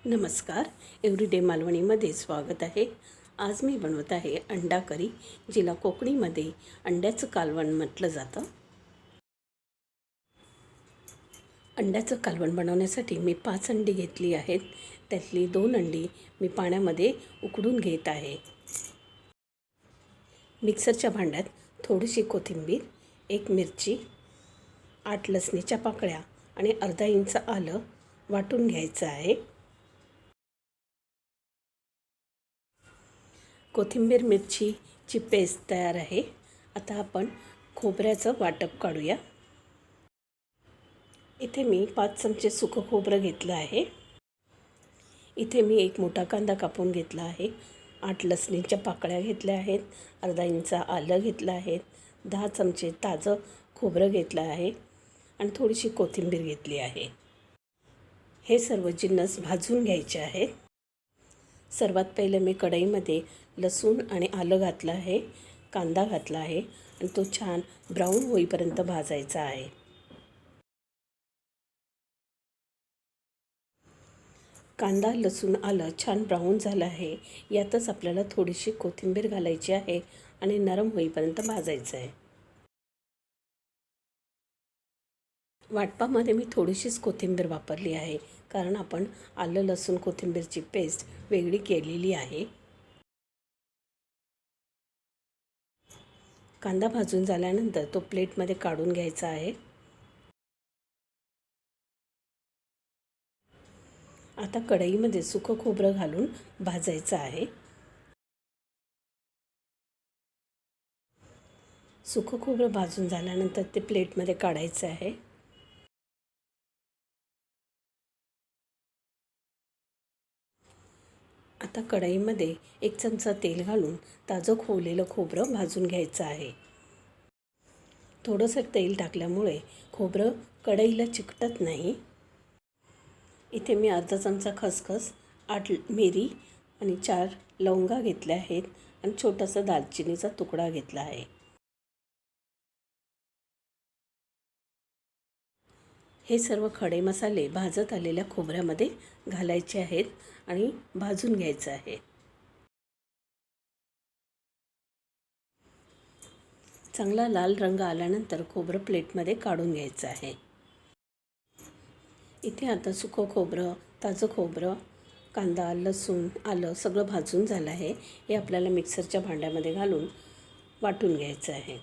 नमस्कार. एव्हरीडे मालवणीमध्ये स्वागत आहे. आज मी बनवत आहे अंडा करी, जिला कोकणीमध्ये अंड्याचं कालवण म्हटलं जातं. अंड्याचं कालवण बनवण्यासाठी मी 5 अंडी घेतली आहेत. त्यातली 2 अंडी मी पाण्यामध्ये उकडून घेत आहे. मिक्सरच्या भांड्यात थोडीशी कोथिंबीर, 1 मिरची, 8 लसणीच्या पाकळ्या आणि अर्धा इंच आलं वाटून घ्यायचं आहे. कोथिंबीर मिरचीची पेस्ट तयार आहे. आता आपण खोबऱ्याचं वाटप काढूया. इथे मी 5 चमचे सुकं खोबरं घेतलं आहे. इथे मी 1 मोठा कांदा कापून घेतला आहे. 8 लसणीच्या पाकळ्या घेतल्या आहेत. अर्धा इंच आलं घेतलं आहे. 10 चमचे ताजं खोबरं घेतलं आहे आणि थोडीशी कोथिंबीर घेतली आहे. हे सर्व जिन्नस भाजून घ्यायचे आहेत. सर्वात पहिले मी कढईमध्ये लसूण आणि आलं घातलं आहे, कांदा घातला आहे आणि तो छान ब्राऊन होईपर्यंत भाजायचा आहे. कांदा, लसूण, आलं छान ब्राऊन झालं आहे. यातच आपल्याला थोडीशी कोथिंबीर घालायची आहे आणि नरम होईपर्यंत भाजायचं आहे. वाटपामध्ये मी थोडीशीच कोथिंबीर वापरली आहे, कारण आपण आलं, लसूण, कोथिंबीरची पेस्ट वेगळी केलेली आहे. कांदा भाजून झाल्यानंतर तो प्लेटमध्ये काढून घ्यायचा आहे. आता कढईमध्ये सुकं खोबरं घालून भाजायचं आहे. सुकं खोबरं भाजून झाल्यानंतर ते प्लेटमध्ये काढायचं आहे. आता कढईमध्ये 1 चमचा तेल घालून ताजं खोवलेलं खोबरं भाजून घ्यायचं आहे. थोडंसं तेल टाकल्यामुळे खोबरं कढईला चिकटत नाही. इथे मी अर्धा चमचा खसखस, 8 मिरी आणि 4 लवंगा घेतल्या आहेत आणि छोटासा दालचिनीचा तुकडा घेतला आहे. हे सर्व खडे मसाले भाजत आलेल्या खोबऱ्यामध्ये घालायचे आहेत आणि भाजून घ्यायचं आहे. चांगला लाल रंग आल्यानंतर खोबरं प्लेटमध्ये काढून घ्यायचं आहे. इथे आता सुकं खोबरं, ताजं खोबरं, कांदा, लसूण, आलं सगळं भाजून झालं आहे. हे आपल्याला मिक्सरच्या भांड्यामध्ये घालून वाटून घ्यायचं आहे.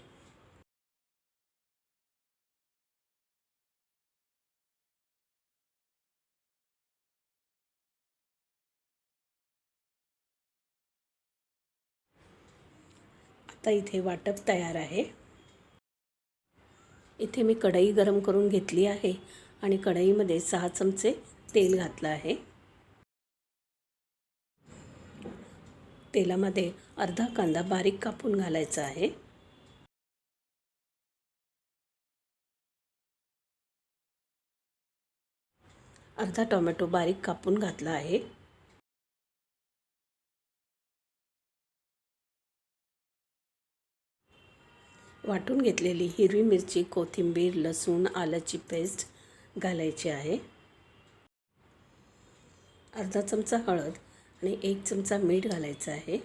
आता इथे वाटप तयार आहे. इथे मी कढई गरम करून घेतली आहे आणि कढईमध्ये 6 चमचे तेल घातलं आहे. तेलामध्ये अर्धा कांदा बारीक कापून घालायचा आहे. अर्धा टोमॅटो बारीक कापून घातला आहे. वाटून घेतलेली हिरवी मिरची, कोथिंबीर, लसूण, आल्याची पेस्ट घालायची आहे. अर्धा चमचा हळद आणि 1 चमचा मीठ घालायचं आहे.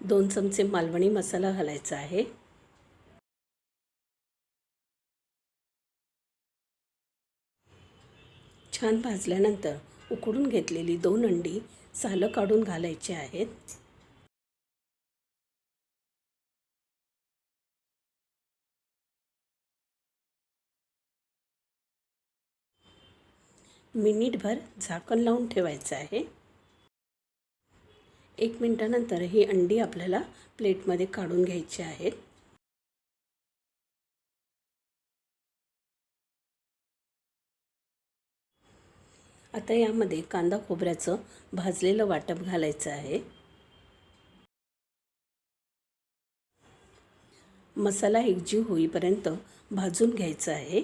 2 चमचे मालवणी मसाला घालायचा आहे. छान भाजल्यानंतर उकडून घेतलेली 2 अंडी सालं काढून घालायची आहेत. मिनिटभर झाकण लावून ठेवायचं आहे. 1 मिनिटानंतर ही अंडी आपल्याला प्लेटमध्ये काढून घ्यायची आहेत. आता यामध्ये कांदा खोबऱ्याचं भाजलेलं वाटप घालायचं आहे. मसाला एकजीव होईपर्यंत भाजून घ्यायचा आहे.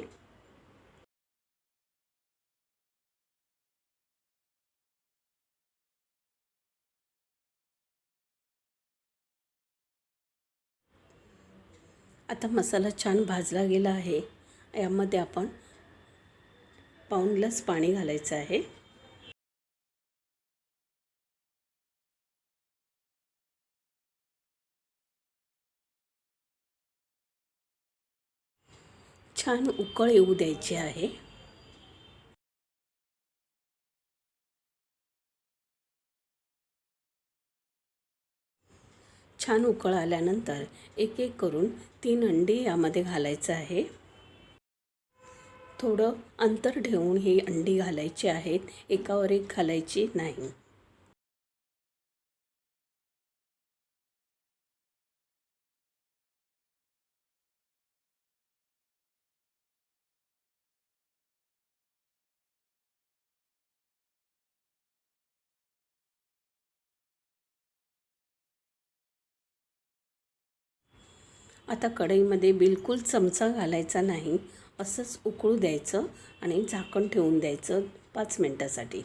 आता मसाला छान भाजला गेला आहे. यामध्ये आपण पाऊण ग्लास पाणी घालायचं आहे. छान उकळ येऊ द्यायची आहे. छान उकळ आल्यानंतर एक एक करून 3 अंडी यामध्ये घालायचं आहे. थोडं अंतर ठेवून ही अंडी घालायची आहेत, एकावर एक घालायची नाही. आता कढईमध्ये बिलकुल चमचा घालायचा नाही, असंच उकळू द्यायचं आणि झाकण ठेवून द्यायचं 5 मिनिटासाठी.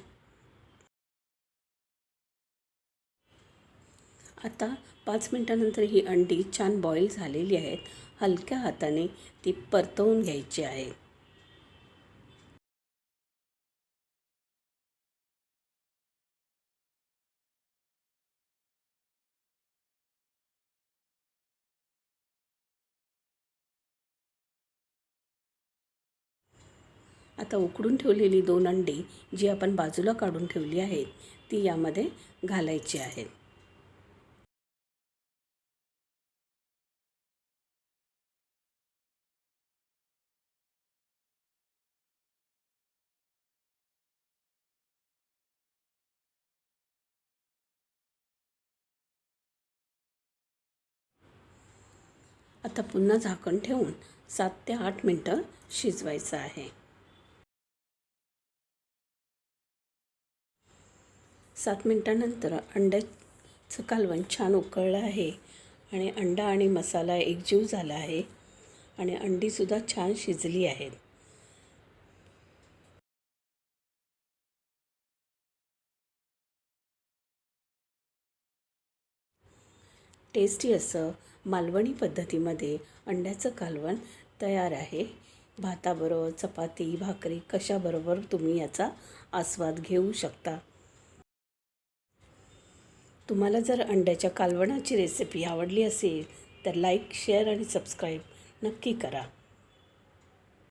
आता 5 मिनिटानंतर ही अंडी छान बॉईल झालेली आहेत. हलक्या हाताने ती परतवून घ्यायची आहे. आता उकडून ठेवलेली 2 अंडी जी आपण बाजूला काढून ठेवली आहेत ती यामध्ये घालायची आहेत. आता पुन्हा झाकण ठेवून 7 ते 8 मिनिटं शिजवायचं आहे. 7 मिनिटानंतर अंड्याचं कालवण छान उकळलं आहे आणि अंडा आणि मसाला एकजीव झाला आहे आणि अंडीसुद्धा छान शिजली आहेत. टेस्टी असं मालवणी पद्धतीमध्ये अंड्याचं कालवण तयार आहे. भाताबरोबर, चपाती, भाकरी कशाबरोबर तुम्ही याचा आस्वाद घेऊ शकता. तुम्हाला जर अंड्याच्या कालवणाची रेसिपी आवडली असेल तर लाईक, शेअर आणि सबस्क्राईब नक्की करा.